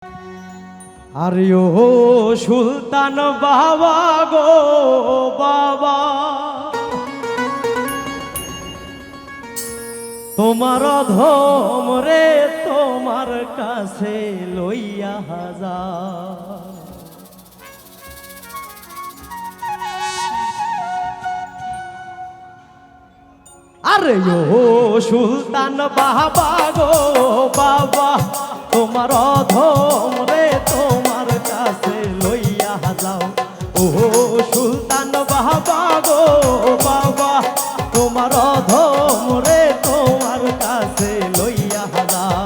আরে ও সুলতান বাবা গো বাবা, তোমার অধম রে তোমার কাছে লইয়া হাজার। আরে ও সুলতান বাবা গো বাবা, তোমার অধম রে তোমার কাছে লইয়া যাও। ও সুলতান বাবা গো বাবা, তোমার অধম রে তোমার কাছে লইয়া যাও।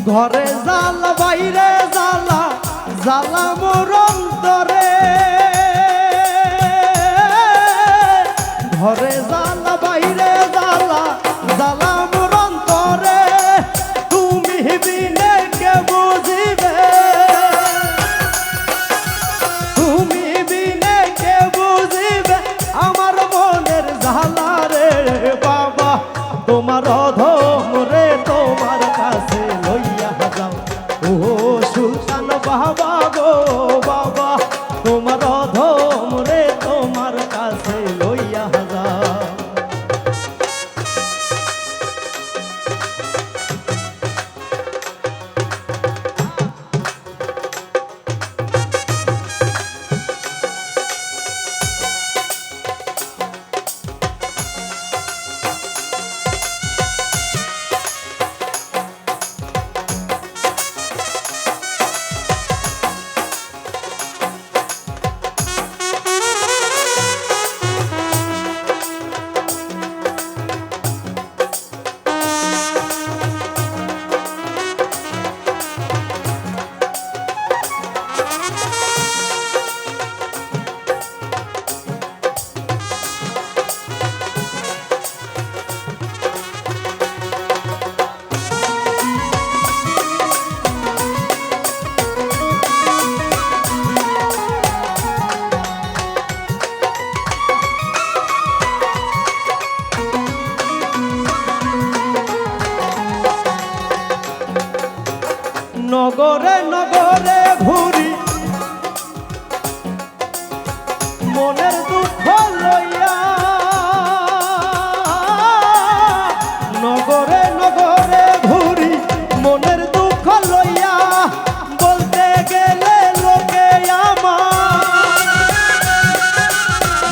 ঘরে জালা বাইরে জালা, জালা মোর অন্তরে। ঘরে জালা বাইরে জালা, জালা মোর অন্তরে। তুমি বিনে কে বুঝিবে, তুমি বিনে কে বুঝিবে আমার মনের জালা রে বাবা। তোমার অধম রে তোমার কাছে লইয়া যাও। ও সুলতান বাবা গো বাবা, তোমার অধম রে তোমার কাছে লইয়া যাও। নগরে নগরে ঘুরি মনের দুঃখ লইয়া। নগরে নগরে ঘুরি মনের দুঃখ লইয়া। বলতে গেলে লোকে আমায়,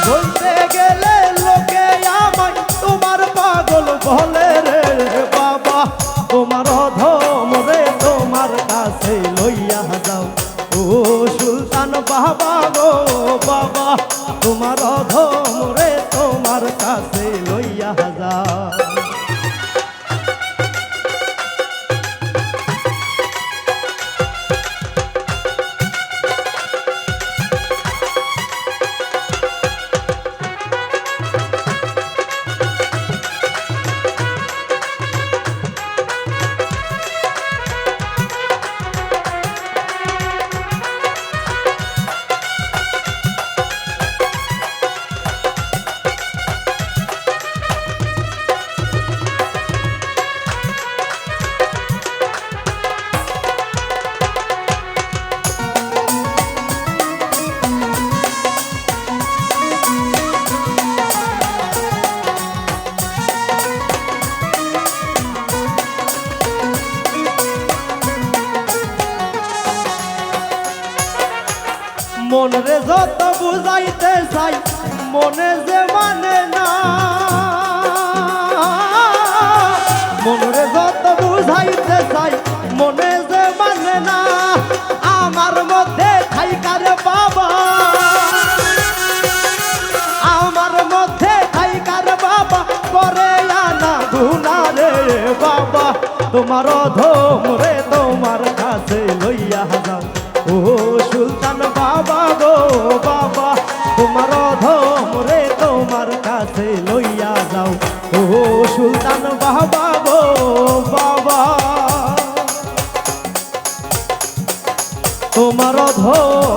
বলতে গেলে লোকে আমায় তোমার পাগল বলে রে বাবা। তোমার অধম রে তোমার কাছে লইয়া যাও। ও সুলতান বাবা গো বাবা, তোমার অধম রে তোমার কাছে লইয়া যাও। মন রে যত বুঝাইতে চাই মনে যে মানে না। মন রে যত বুঝাইতে চাই মনে যে মানে না। আমার মধ্যে থাই থাইকার বাবা আমার মধ্যে থাইকার বাবা করে আনা গুনা রে বাবা তোমার অধম রে তোমার কাছে লইয়া যাও ও সুলতান বাবা গো বাবা তোমার অধম রে তোমার কাছে লইয়া যাও ও সুলতান বাবা গো বাবা তোমার অধম